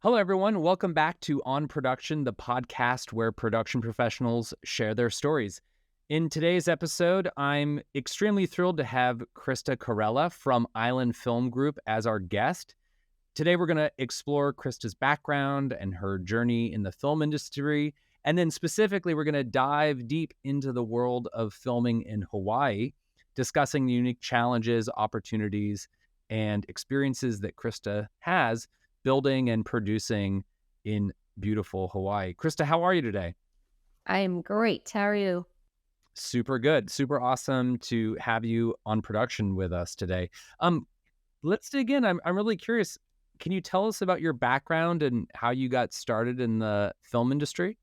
Hello, everyone. Welcome back to On Production, the podcast where production professionals share their stories. In today's episode, I'm extremely thrilled to have Krista Carella from Island Film Group as our guest. Today, we're going to explore Krista's background and her journey in the film industry. And then specifically, we're going to dive deep into the world of filming in Hawaii, discussing the unique challenges, opportunities, and experiences that Krista has building and producing in beautiful Hawaii. Krista, how are you today? I am great. How are you? Super good. Super awesome to have you on production with us today. Let's dig in. I'm really curious. Can you tell us about your background and how you got started in the film industry?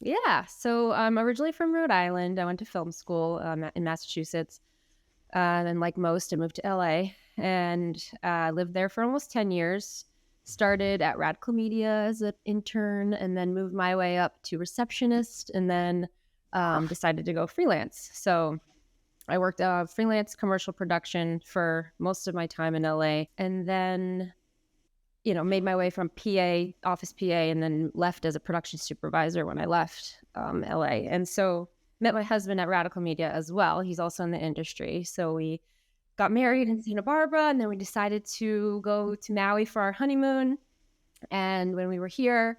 Yeah. So I'm originally from Rhode Island. I went to film school in Massachusetts. And like most, I moved to LA and lived there for almost 10 years. Started at Radical Media as an intern and then moved my way up to receptionist and then decided to go freelance. So I worked freelance commercial production for most of my time in LA and then, made my way from PA, office PA, and then left as a production supervisor when I left LA. And so met my husband at Radical Media as well. He's also in the industry. So we got married in Santa Barbara, and then we decided to go to Maui for our honeymoon. And when we were here,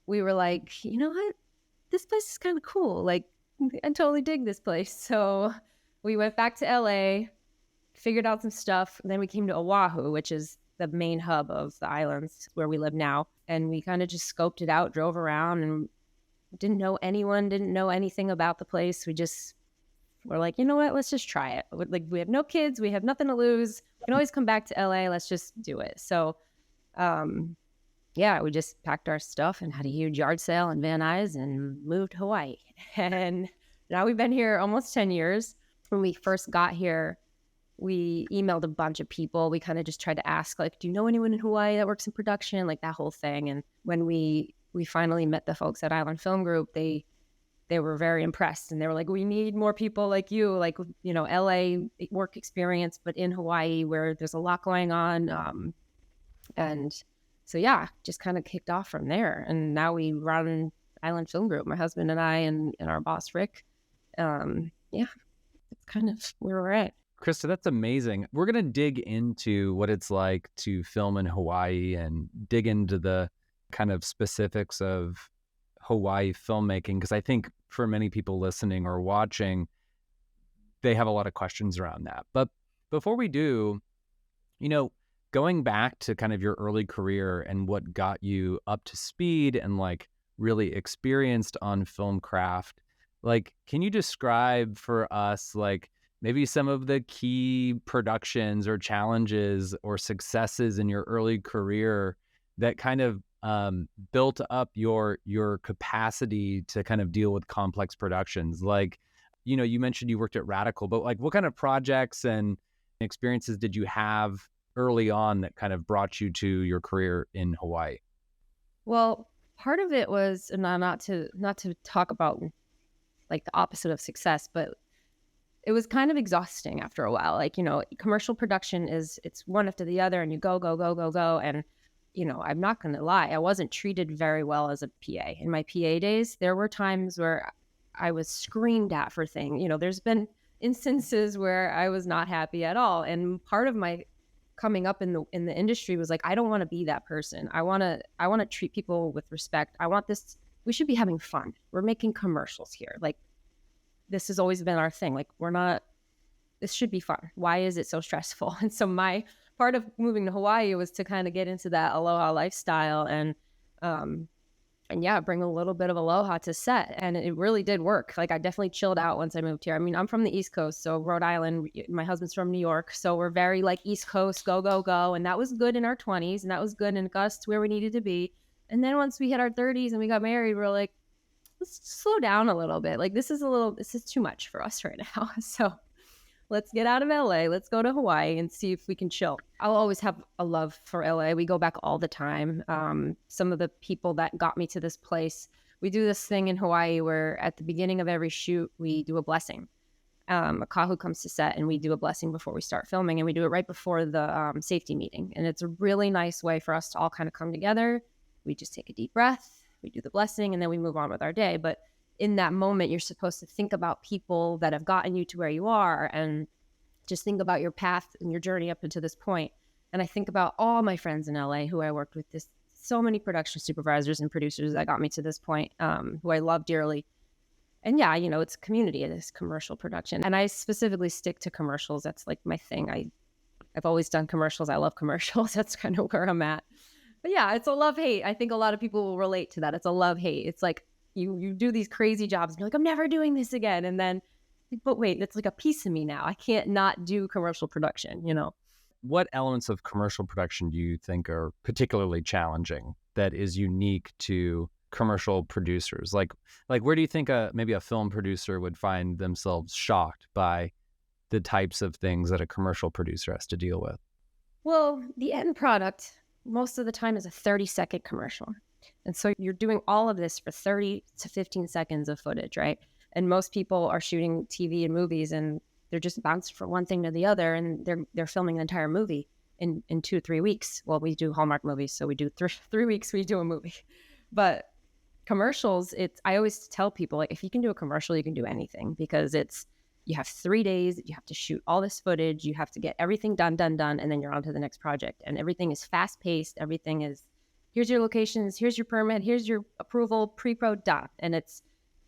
we were like, you know what? This place is kind of cool. Like, I totally dig this place. So we went back to LA, figured out some stuff. And then we came to Oahu, which is the main hub of the islands where we live now. And we kind of just scoped it out, drove around, and didn't know anyone, didn't know anything about the place. We just were like, you know what, let's just try it. Like, we have no kids, we have nothing to lose. We can always come back to LA. Let's just do it. So, we just packed our stuff and had a huge yard sale in Van Nuys and moved to Hawaii. And now we've been here almost 10 years. When we first got here, we emailed a bunch of people. We kind of just tried to ask, like, do you know anyone in Hawaii that works in production? Like that whole thing. And when we finally met the folks at Island Film Group, they were very impressed. And they were like, we need more people like you, like, LA work experience, but in Hawaii where there's a lot going on. And so, just kind of kicked off from there. And now we run Island Film Group, my husband and I, and our boss, Rick. It's kind of where we're at. Krista, that's amazing. We're going to dig into what it's like to film in Hawaii and dig into the kind of specifics of Hawaii filmmaking, because I think for many people listening or watching, they have a lot of questions around that. But before we do, going back to kind of your early career and what got you up to speed and like really experienced on film craft, like, can you describe for us, like, maybe some of the key productions or challenges or successes in your early career that kind of built up your capacity to kind of deal with complex productions? Like, you mentioned you worked at Radical, but like, what kind of projects and experiences did you have early on that kind of brought you to your career in Hawaii? Well, part of it was not to talk about like the opposite of success, but it was kind of exhausting after a while. Like, commercial production it's one after the other and you go. And, I'm not going to lie. I wasn't treated very well as a PA. In my PA days, there were times where I was screamed at for things. There's been instances where I was not happy at all. And part of my coming up in the industry was like, I don't want to be that person. I want to treat people with respect. I want this. We should be having fun. We're making commercials here. Like, this has always been our thing. Like, this should be fun. Why is it so stressful? And so my part of moving to Hawaii was to kind of get into that aloha lifestyle and bring a little bit of aloha to set. And it really did work. Like, I definitely chilled out once I moved here. I mean, I'm from the East Coast, so Rhode Island, my husband's from New York. So we're very like East Coast, go. And that was good in our 20s and that was good and got us to where we needed to be. And then once we hit our 30s and we got married, we're like, let's slow down a little bit. Like, this is too much for us right now. So let's get out of LA. Let's go to Hawaii and see if we can chill. I'll always have a love for LA. We go back all the time. Some of the people that got me to this place, we do this thing in Hawaii where at the beginning of every shoot, we do a blessing. A kahu comes to set and we do a blessing before we start filming, and we do it right before the safety meeting. And it's a really nice way for us to all kind of come together, we just take a deep breath, we do the blessing, and then we move on with our day. But in that moment, you're supposed to think about people that have gotten you to where you are, and just think about your path and your journey up until this point. And I think about all my friends in LA who I worked with, so many production supervisors and producers that got me to this point, who I love dearly. And yeah, it's community, it is commercial production. And I specifically stick to commercials. That's like my thing. I've always done commercials. I love commercials. That's kind of where I'm at. But yeah, it's a love hate. I think a lot of people will relate to that. It's a love hate. It's like you do these crazy jobs and you're like, I'm never doing this again. And then, but wait, it's like a piece of me now. I can't not do commercial production. What elements of commercial production do you think are particularly challenging that is unique to commercial producers? Like where do you think maybe a film producer would find themselves shocked by the types of things that a commercial producer has to deal with? Well, the end product most of the time is a 30-second commercial. And so you're doing all of this for 30 to 15 seconds of footage, right? And most people are shooting TV and movies and they're just bouncing from one thing to the other, and they're filming an entire movie in 2 or 3 weeks. Well, we do Hallmark movies, so we do 3 weeks we do a movie. But commercials, I always tell people, like, if you can do a commercial, you can do anything, because you have 3 days, you have to shoot all this footage, you have to get everything done, and then you're on to the next project. And everything is fast paced. Everything is, here's your locations, here's your permit, here's your approval, pre-pro, done. And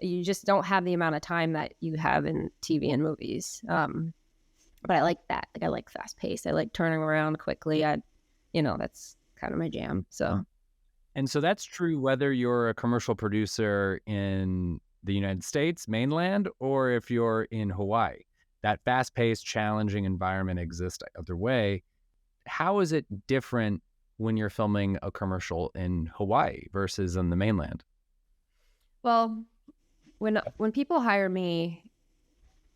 you just don't have the amount of time that you have in TV and movies. But I like that. Like, I like fast paced. I like turning around quickly. That's kind of my jam. So. And so that's true whether you're a commercial producer in the United States mainland or if you're in Hawaii. That fast-paced, challenging environment exists either way. How is it different when you're filming a commercial in Hawaii versus in the mainland? Well, when people hire me,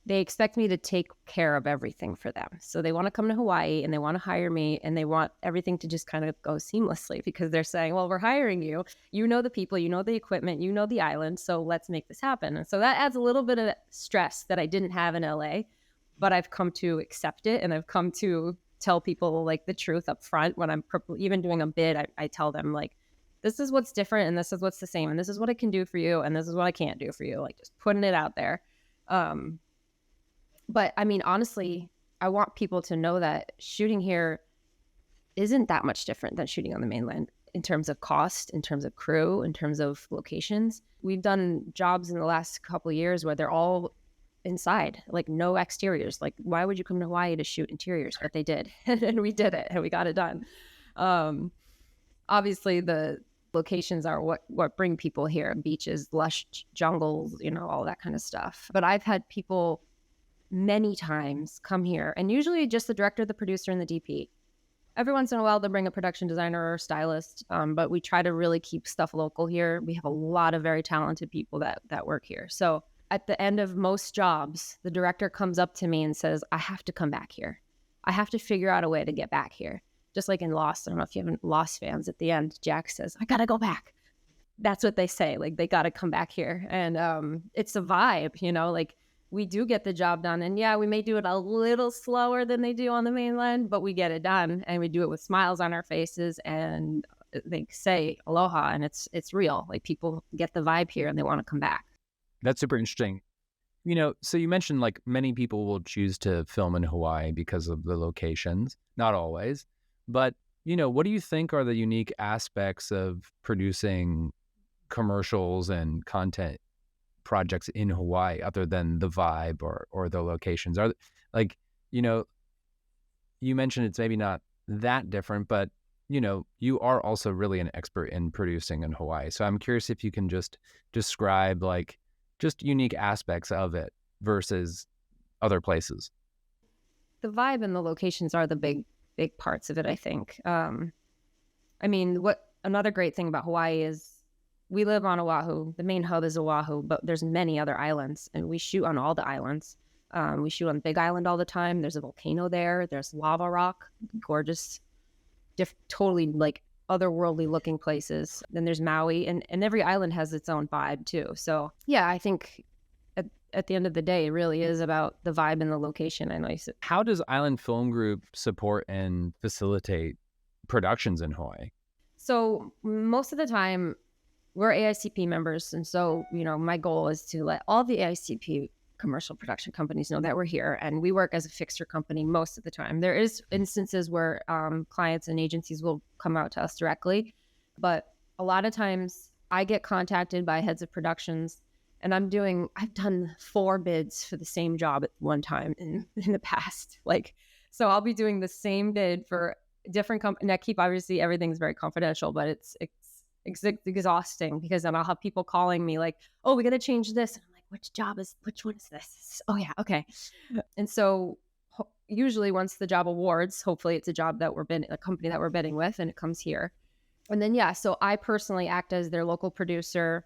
they expect me to take care of everything for them. So they want to come to Hawaii and they want to hire me, and they want everything to just kind of go seamlessly, because they're saying, well, we're hiring you. You know the people, you know the equipment, you know the island, so let's make this happen. And so that adds a little bit of stress that I didn't have in LA, but I've come to accept it, and I've come to tell people like the truth up front. When I'm even doing a bid, I tell them, like, this is what's different and this is what's the same, and this is what I can do for you and this is what I can't do for you, like just putting it out there. But I mean, honestly, I want people to know that shooting here isn't that much different than shooting on the mainland in terms of cost, in terms of crew, in terms of locations. We've done jobs in the last couple of years where they're all inside, like no exteriors. Like, why would you come to Hawaii to shoot interiors? But they did, and we did it, and we got it done. Obviously, the locations are what bring people here: beaches, lush jungles, all that kind of stuff. But I've had people many times come here, and usually just the director, the producer, and the DP. Every once in a while, they'll bring a production designer or stylist, but we try to really keep stuff local here. We have a lot of very talented people that work here. So at the end of most jobs, the director comes up to me and says, I have to come back here. I have to figure out a way to get back here. Just like in Lost, I don't know if you have Lost fans, at the end, Jack says, I gotta go back. That's what they say, like they gotta come back here. And it's a vibe, like, we do get the job done. And yeah, we may do it a little slower than they do on the mainland, but we get it done, and we do it with smiles on our faces, and they say aloha, and it's real. Like, people get the vibe here and they want to come back. That's super interesting. So you mentioned like many people will choose to film in Hawaii because of the locations, not always. But, what do you think are the unique aspects of producing commercials and content projects in Hawaii other than the vibe or the locations? Are like, you mentioned it's maybe not that different, but you are also really an expert in producing in Hawaii. So I'm curious if you can just describe like just unique aspects of it versus other places. The vibe and the locations are the big parts of it, I think. I mean, what another great thing about Hawaii is we live on Oahu. The main hub is Oahu, but there's many other islands, and we shoot on all the islands. We shoot on Big Island all the time. There's a volcano there. There's lava rock, gorgeous, totally like otherworldly looking places. Then there's Maui, and every island has its own vibe too. So yeah, I think at the end of the day, it really is about the vibe and the location. I know you said. How does Island Film Group support and facilitate productions in Hawaii? So most of the time, we're AICP members. And so, my goal is to let all the AICP commercial production companies know that we're here, and we work as a fixture company most of the time. There is instances where clients and agencies will come out to us directly, but a lot of times I get contacted by heads of productions, and I've done 4 bids for the same job at one time in the past. So I'll be doing the same bid for different companies. And I keep, obviously everything's very confidential, but it's exhausting, because then I'll have people calling me like, "Oh, we got to change this." And I'm like, which one is this? Oh yeah. Okay. And so usually once the job awards, hopefully it's a job that a company that we're bidding with, and it comes here. And then, yeah, so I personally act as their local producer,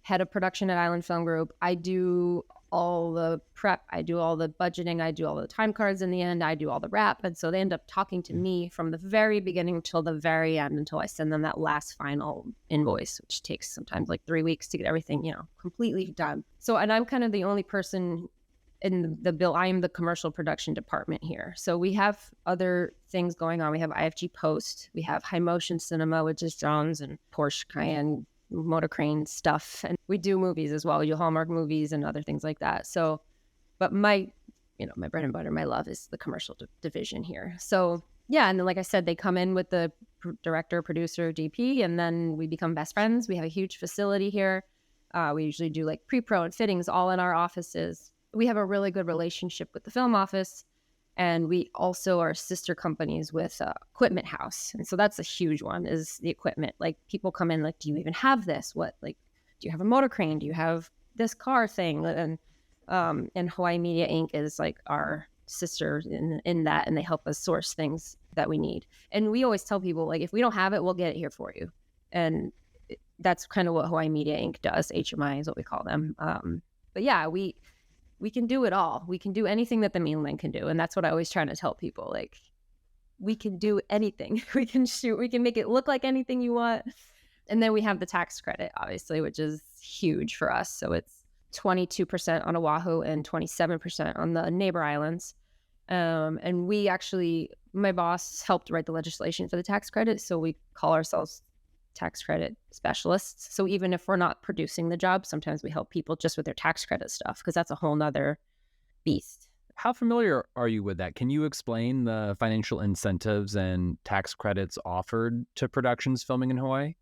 head of production at Island Film Group. I do all the prep, I do all the budgeting, I do all the time cards in the end, I do all the wrap. And so they end up talking to me from the very beginning till the very end, until I send them that last final invoice, which takes sometimes like 3 weeks to get everything, completely done. So, and I'm kind of the only person in the bill. I am the commercial production department here. So we have other things going on. We have IFG Post, we have High Motion Cinema, which is Jones and Porsche Cayenne motor crane stuff. And we do movies as well. We do Hallmark movies and other things like that. So, but my bread and butter, my love is the commercial division here. So yeah. And then, like I said, they come in with the director, producer, DP, and then we become best friends. We have a huge facility here. We usually do like pre-pro and fittings all in our offices. We have a really good relationship with the film office, and we also are sister companies with Equipment House. And so that's a huge one, is the equipment. Like, people come in like, do you even have this? Do you have a motor crane? Do you have this car thing? And Hawaii Media Inc. is like our sister in that, and they help us source things that we need. And we always tell people, like, if we don't have it, we'll get it here for you. And that's kind of what Hawaii Media Inc. does. HMI is what we call them. But yeah, we can do it all. We can do anything that the mainland can do. And that's what I always try to tell people. Like, we can do anything. We can shoot. We can make it look like anything you want. And then we have the tax credit, obviously, which is huge for us. So it's 22% on Oahu and 27% on the neighbor islands. And my boss helped write the legislation for the tax credit. So we call ourselves tax credit specialists. So even if we're not producing the job, sometimes we help people just with their tax credit stuff, because that's a whole nother beast. How familiar are you with that? Can you explain the financial incentives and tax credits offered to productions filming in Hawaii?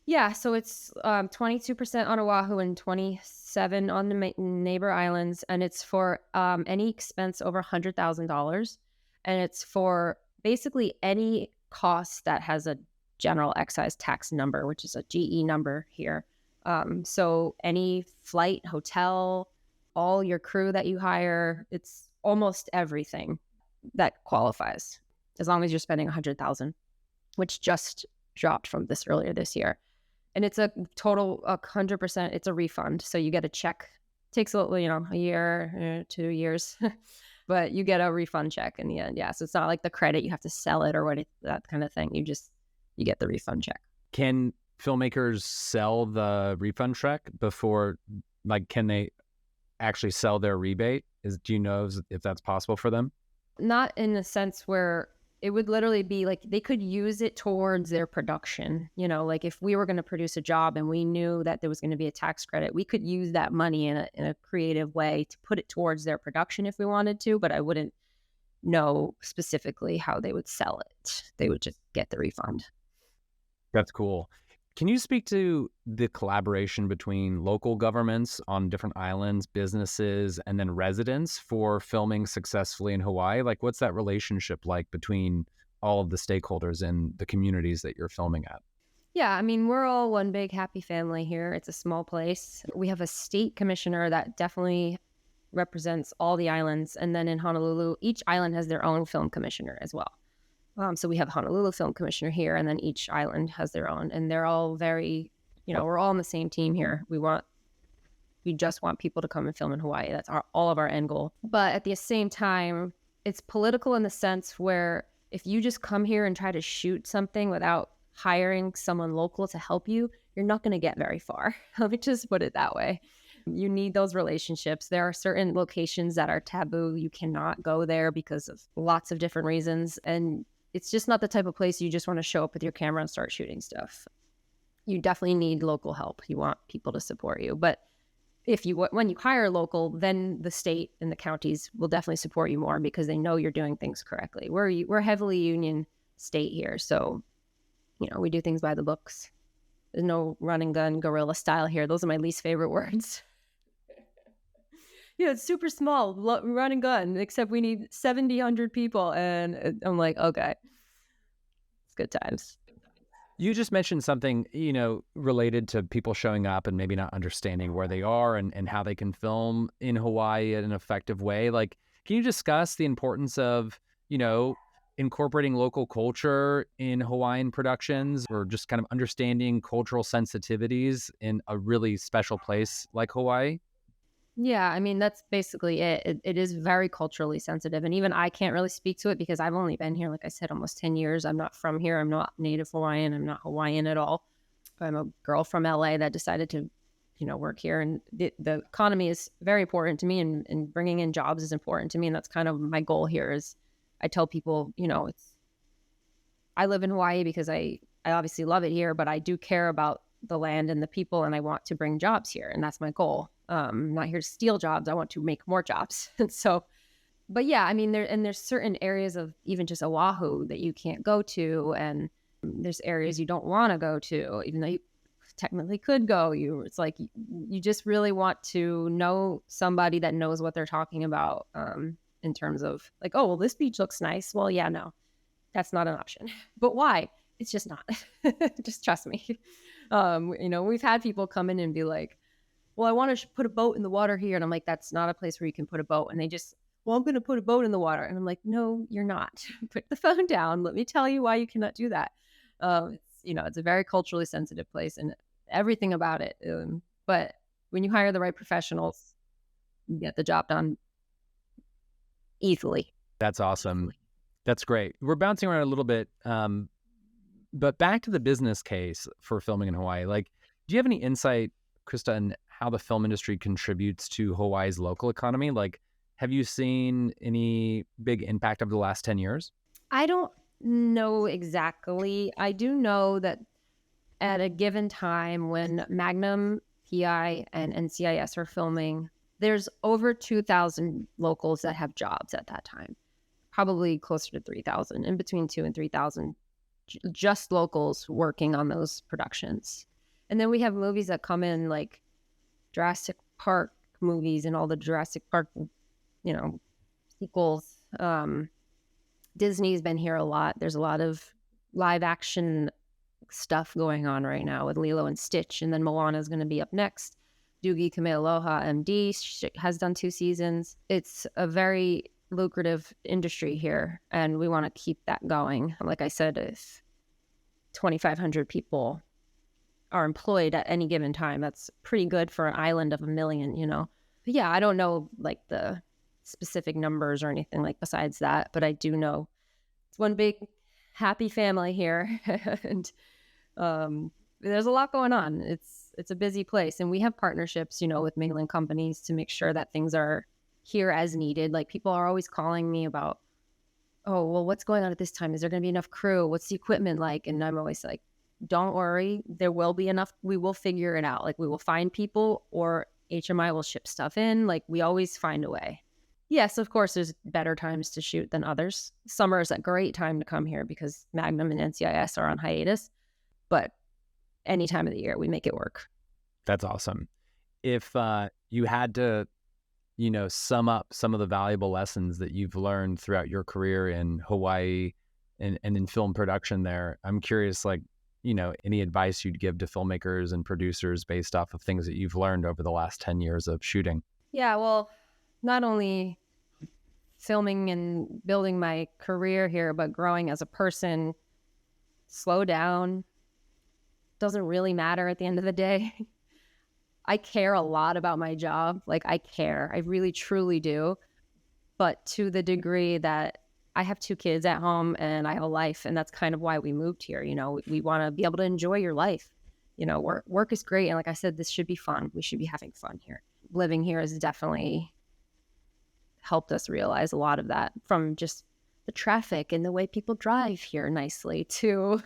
Yeah, so it's 22% on Oahu and 27% on the neighbor islands, and it's for any expense over $100,000, and it's for basically any cost that has a general excise tax number, which is a GE number here. So any flight, hotel, all your crew that you hire, it's almost everything that qualifies, as long as you're spending $100,000, which just dropped from earlier this year. And it's a total 100%. It's a refund, so you get a check. It takes a year, 2 years, but you get a refund check in the end. Yeah, so it's not like the credit you have to sell it or that kind of thing. You get the refund check. Can filmmakers sell the refund check before, can they actually sell their rebate? Do you know if that's possible for them? Not in the sense where it would literally be like they could use it towards their production. Like if we were going to produce a job and we knew that there was going to be a tax credit, we could use that money in a creative way to put it towards their production if we wanted to, but I wouldn't know specifically how they would sell it. They would just get the refund. That's cool. Can you speak to the collaboration between local governments on different islands, businesses, and then residents for filming successfully in Hawaii? Like, what's that relationship like between all of the stakeholders in the communities that you're filming at? Yeah, I mean, we're all one big happy family here. It's a small place. We have a state commissioner that definitely represents all the islands. And then in Honolulu, each island has their own film commissioner as well. So we have Honolulu Film Commissioner here, and then each island has their own, and they're all very, we're all on the same team here. We just want people to come and film in Hawaii. That's all of our end goal. But at the same time, it's political in the sense where if you just come here and try to shoot something without hiring someone local to help you, you're not going to get very far. Let me just put it that way. You need those relationships. There are certain locations that are taboo. You cannot go there because of lots of different reasons. And it's just not the type of place you just want to show up with your camera and start shooting stuff. You definitely need local help. You want people to support you. But when you hire local, then the state and the counties will definitely support you more because they know you're doing things correctly. We're heavily union state here. So, we do things by the books. There's no run and gun guerrilla style here. Those are my least favorite words. Yeah, it's super small, run and gun, except we need 1,700 people. And I'm like, okay, it's good times. You just mentioned something, related to people showing up and maybe not understanding where they are and how they can film in Hawaii in an effective way. Like, can you discuss the importance of, incorporating local culture in Hawaiian productions, or just kind of understanding cultural sensitivities in a really special place like Hawaii? Yeah, I mean, that's basically it. It is very culturally sensitive. And even I can't really speak to it because I've only been here, like I said, almost 10 years. I'm not from here. I'm not native Hawaiian. I'm not Hawaiian at all. I'm a girl from LA that decided to, work here. And the economy is very important to me, and bringing in jobs is important to me. And that's kind of my goal here is I tell people, I live in Hawaii because I obviously love it here, but I do care about the land and the people, and I want to bring jobs here. And that's my goal. I'm not here to steal jobs. I want to make more jobs. And so, but yeah, I mean, there's certain areas of even just Oahu that you can't go to. And there's areas you don't want to go to, even though you technically could go. It's like, you just really want to know somebody that knows what they're talking about, in terms of like, oh, well, this beach looks nice. Well, yeah, no, that's not an option. But why? It's just not. Just trust me. We've had people come in and be like, well, I want to put a boat in the water here. And I'm like, that's not a place where you can put a boat. And they just, well, I'm going to put a boat in the water. And I'm like, no, you're not. Put the phone down. Let me tell you why you cannot do that. It's a very culturally sensitive place and everything about it. But when you hire the right professionals, you get the job done easily. That's awesome. That's great. We're bouncing around a little bit, but back to the business case for filming in Hawaii. Like, do you have any insight, Krista, on how the film industry contributes to Hawaii's local economy? Like, have you seen any big impact over the last 10 years? I don't know exactly. I do know that at a given time when Magnum, PI, and NCIS are filming, there's over 2,000 locals that have jobs at that time. Probably closer to 3,000, in between 2,000 and 3,000, just locals working on those productions. And then we have movies that come in like Jurassic Park movies and all the Jurassic Park, sequels. Disney's been here a lot. There's a lot of live action stuff going on right now with Lilo and Stitch. And then Moana is going to be up next. Doogie Kamealoha MD has done 2 seasons. It's a very lucrative industry here, and we want to keep that going. Like I said, if 2,500 people are employed at any given time, that's pretty good for an island of 1 million, But yeah, I don't know like the specific numbers or anything like besides that, but I do know it's one big happy family here. And there's a lot going on. It's a busy place, and we have partnerships, with mainland companies to make sure that things are here as needed. Like, people are always calling me about, oh, well, what's going on at this time? Is there going to be enough crew? What's the equipment like? And I'm always like, don't worry, there will be enough. We will figure it out. Like, we will find people, or HMI will ship stuff in. Like, we always find a way. Yes, of course, there's better times to shoot than others. Summer is a great time to come here because Magnum and NCIS are on hiatus. But any time of the year, we make it work. That's awesome. If you had to, sum up some of the valuable lessons that you've learned throughout your career in Hawaii and in film production there, I'm curious, like, any advice you'd give to filmmakers and producers based off of things that you've learned over the last 10 years of shooting? Yeah, well, not only filming and building my career here, but growing as a person. Slow down. Doesn't really matter at the end of the day. I care a lot about my job. Like, I care. I really, truly do. But to the degree that I have 2 kids at home and I have a life, and that's kind of why we moved here. We want to be able to enjoy your life. Work is great. And like I said, this should be fun. We should be having fun here. Living here has definitely helped us realize a lot of that, from just the traffic and the way people drive here nicely to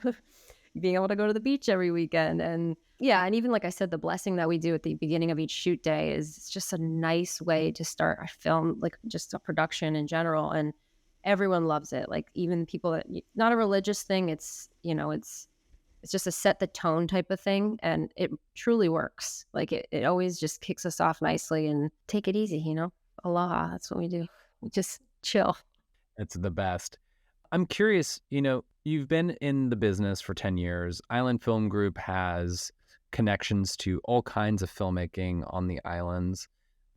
being able to go to the beach every weekend. And yeah, and even like I said, the blessing that we do at the beginning of each shoot day is it's just a nice way to start a film, like just a production in general. And everyone loves it. Like even people that not a religious thing. It's just a set the tone type of thing, and it truly works. Like it always just kicks us off nicely and take it easy, Aloha, that's what we do. We just chill. It's the best. I'm curious, you've been in the business for 10 years. Island Film Group has connections to all kinds of filmmaking on the islands.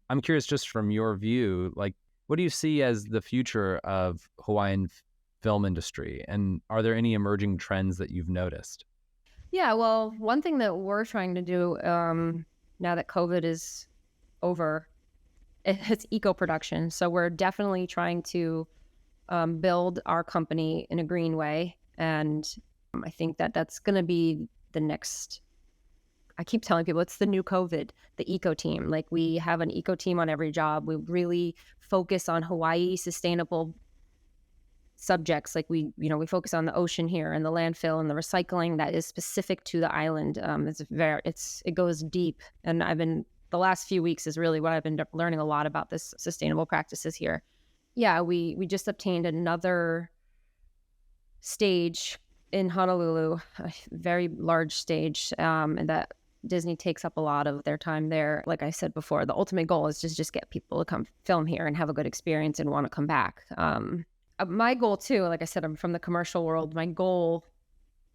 I'm curious, just from your view, like, what do you see as the future of Hawaiian film industry? And are there any emerging trends that you've noticed? Yeah, well, one thing that we're trying to do now that COVID is over, it's eco production. So we're definitely trying to build our company in a green way. And I think that that's going to be the next. I keep telling people it's the new COVID, the eco team. Like we have an eco team on every job. We really focus on Hawaii sustainable subjects. Like we focus on the ocean here and the landfill and the recycling that is specific to the island. It goes deep. And the last few weeks is really what I've been learning a lot about this sustainable practices here. Yeah, we just obtained another stage in Honolulu, a very large stage, and that Disney takes up a lot of their time there. Like I said before, the ultimate goal is to just get people to come film here and have a good experience and want to come back. My goal too, like I said, I'm from the commercial world. My goal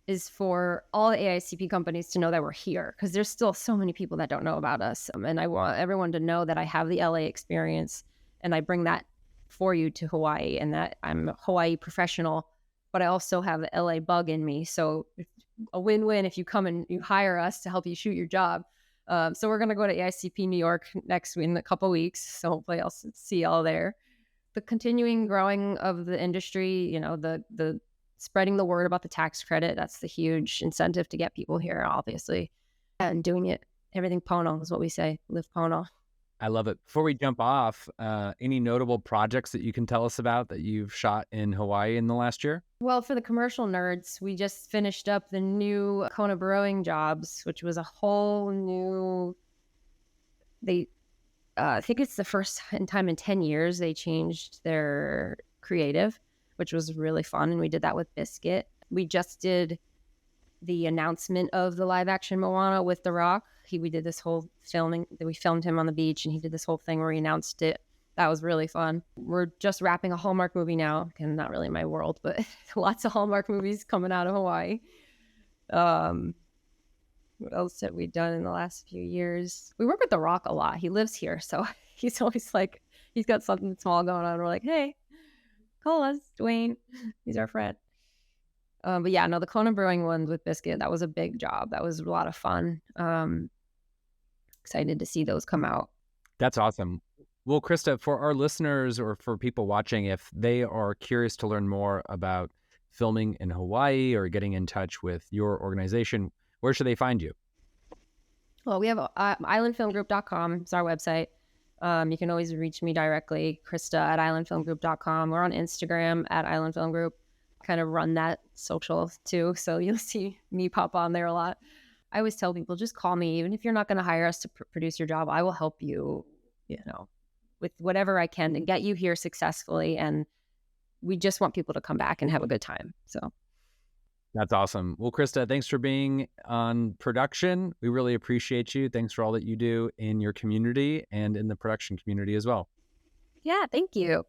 is for all the AICP companies to know that we're here because there's still so many people that don't know about us. And I want everyone to know that I have the LA experience and I bring that for you to Hawaii and that I'm a Hawaii professional, but I also have the LA bug in me. So it's a win-win if you come and you hire us to help you shoot your job. So we're going to go to AICP New York next in a couple weeks. So hopefully I'll see y'all there. The continuing growing of the industry, the spreading the word about the tax credit, that's the huge incentive to get people here, obviously. And doing it, everything pono is what we say, live pono. I love it. Before we jump off, any notable projects that you can tell us about that you've shot in Hawaii in the last year? Well, for the commercial nerds, we just finished up the new Kona Brewing jobs, which was a whole new, I think it's the first time in 10 years they changed their creative, which was really fun. And we did that with Biscuit. We just did the announcement of the live action Moana with The Rock. We did this whole filming. We filmed him on the beach and he did this whole thing where he announced it. That was really fun. We're just wrapping a Hallmark movie now. And not really my world, but lots of Hallmark movies coming out of Hawaii. What else have we done in the last few years? We work with The Rock a lot. He lives here. So he's always like, he's got something small going on. We're like, hey, call us, Dwayne. He's our friend. But yeah, no, the Kona Brewing ones with Biscuit, that was a big job. That was a lot of fun. Excited to see those come out. That's awesome. Well, Krista, for our listeners or for people watching, if they are curious to learn more about filming in Hawaii or getting in touch with your organization, where should they find you? Well, we have islandfilmgroup.com. It's our website. You can always reach me directly, Krista at islandfilmgroup.com. We're on Instagram at islandfilmgroup. Kind of run that social too. So you'll see me pop on there a lot. I always tell people, just call me. Even if you're not going to hire us to produce your job, I will help you, with whatever I can to get you here successfully. And we just want people to come back and have a good time. So that's awesome. Well, Krista, thanks for being on production. We really appreciate you. Thanks for all that you do in your community and in the production community as well. Yeah, thank you.